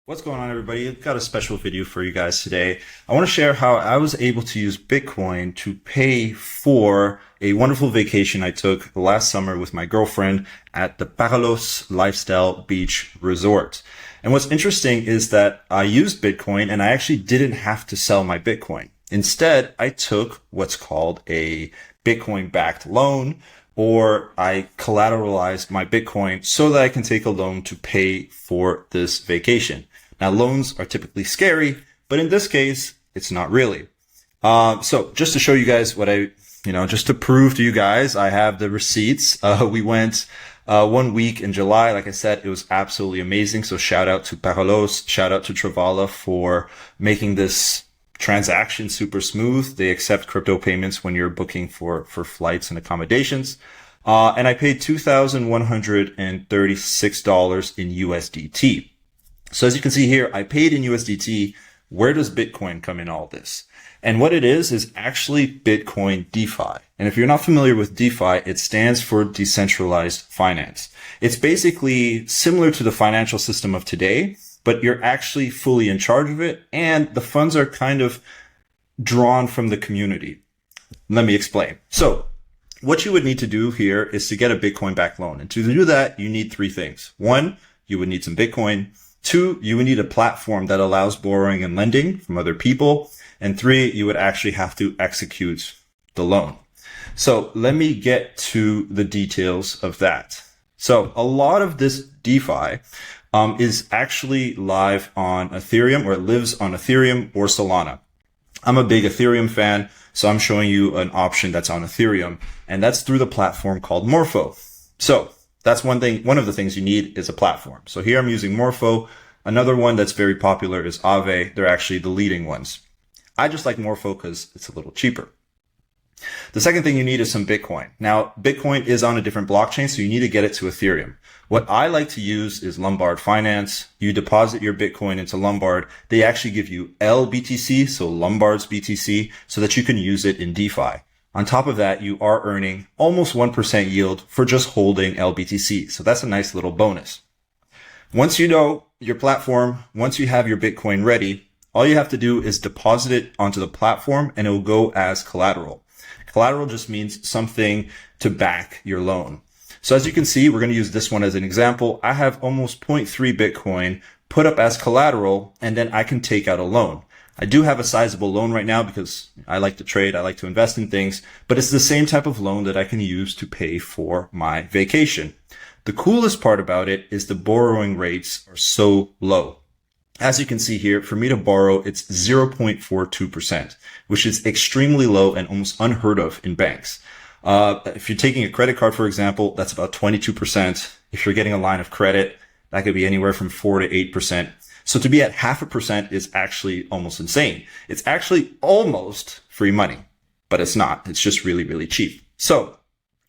What's going on, everybody? I've got a special video for you guys today. I want to share how I was able to use Bitcoin to pay for a wonderful vacation I took last summer with my girlfriend at the Paros Lifestyle Beach Resort. And what's interesting is that I used Bitcoin and I actually didn't have to sell my Bitcoin. Instead, I took what's called a Bitcoin-backed loan, or I collateralized my Bitcoin so that I can take a loan to pay for this vacation. Now, loans are typically scary, but in this case, it's not really. So just to show you guys just to prove to you guys, I have the receipts. We went 1 week in July. Like I said, it was absolutely amazing. So shout out to Paros, shout out to Travala for making this transaction super smooth. They accept crypto payments when you're booking for flights and accommodations. And I paid $2,136 in USDT. So as you can see here, I paid in USDT. Where does Bitcoin come in all this? And what it is actually Bitcoin DeFi. And if you're not familiar with DeFi, it stands for decentralized finance. It's basically similar to the financial system of today, but you're actually fully in charge of it, and the funds are kind of drawn from the community. Let me explain. So what you would need to do here is to get a Bitcoin-backed loan. And to do that, you need three things. One, you would need some Bitcoin. Two, you would need a platform that allows borrowing and lending from other people. And three, you would actually have to execute the loan. So let me get to the details of that. So a lot of this DeFi is actually live on Ethereum, or it lives on Ethereum or Solana. I'm a big Ethereum fan, so I'm showing you an option that's on Ethereum, and that's through the platform called Morpho. So that's one of the things you need is a platform. So here I'm using Morpho. Another one that's very popular is Aave. They're actually the leading ones. I just like Morpho because it's a little cheaper. The second thing you need is some Bitcoin. Now, Bitcoin is on a different blockchain, so you need to get it to Ethereum. What I like to use is Lombard Finance. You deposit your Bitcoin into Lombard. They actually give you LBTC, so Lombard's BTC, so that you can use it in DeFi. On top of that, you are earning almost 1% yield for just holding LBTC. So that's a nice little bonus. Once you know your platform, once you have your Bitcoin ready, all you have to do is deposit it onto the platform and it will go as collateral. Collateral just means something to back your loan. So as you can see, we're going to use this one as an example. I have almost 0.3 Bitcoin put up as collateral, and then I can take out a loan. I do have a sizable loan right now because I like to trade. I like to invest in things, but it's the same type of loan that I can use to pay for my vacation. The coolest part about it is the borrowing rates are so low. As you can see here, for me to borrow, it's 0.42%, which is extremely low and almost unheard of in banks. If you're taking a credit card, for example, that's about 22%. If you're getting a line of credit, that could be anywhere from 4 to 8%. So to be at 0.5% is actually almost insane. It's actually almost free money, but it's not. It's just really, really cheap. So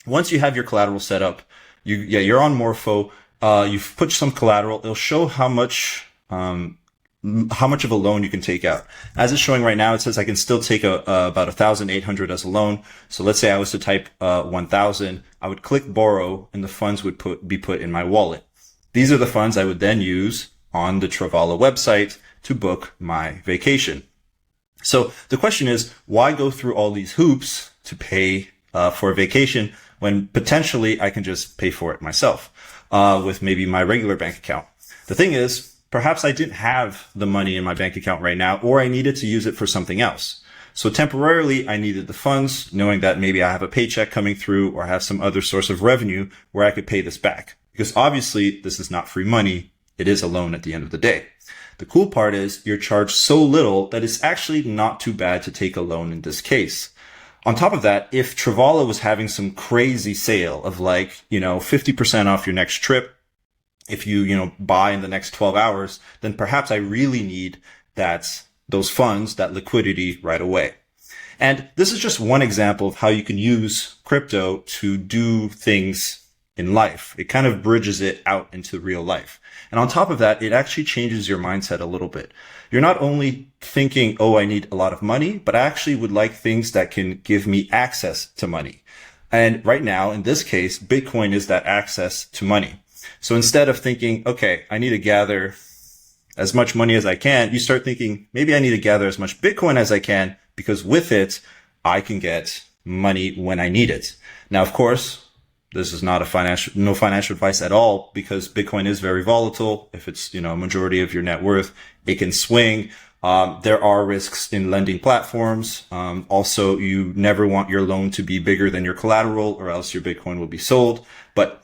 once you have your collateral set up, you're on Morpho. You've put some collateral. It'll show how much of a loan you can take out. As it's showing right now, it says I can still take about 1,800 as a loan. So let's say I was to type 1,000, I would click borrow, and the funds would be put in my wallet. These are the funds I would then use on the Travala website to book my vacation. So the question is, why go through all these hoops to pay for a vacation when potentially I can just pay for it myself with maybe my regular bank account? The thing is, perhaps I didn't have the money in my bank account right now, or I needed to use it for something else. So temporarily, I needed the funds, knowing that maybe I have a paycheck coming through or I have some other source of revenue where I could pay this back. Because obviously, this is not free money. It is a loan at the end of the day. The cool part is you're charged so little that it's actually not too bad to take a loan in this case. On top of that, if Travala was having some crazy sale of 50% off your next trip, if you buy in the next 12 hours, then perhaps I really need those funds, that liquidity right away. And this is just one example of how you can use crypto to do things in life. It kind of bridges it out into real life. And on top of that, it actually changes your mindset a little bit. You're not only thinking, oh, I need a lot of money, but I actually would like things that can give me access to money. And right now, in this case, Bitcoin is that access to money. So instead of thinking, okay, I need to gather as much money as I can, you start thinking, maybe I need to gather as much Bitcoin as I can, because with it, I can get money when I need it. Now, of course, this is not no financial advice at all, because Bitcoin is very volatile. If it's, a majority of your net worth, it can swing. There are risks in lending platforms. Also, you never want your loan to be bigger than your collateral, or else your Bitcoin will be sold. But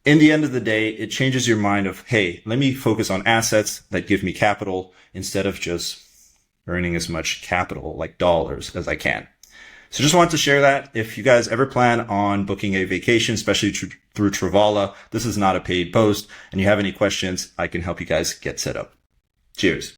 in the end of the day, it changes your mind of, hey, let me focus on assets that give me capital instead of just earning as much capital, like dollars, as I can. So just wanted to share that. If you guys ever plan on booking a vacation, especially through Travala, this is not a paid post, and you have any questions, I can help you guys get set up. Cheers.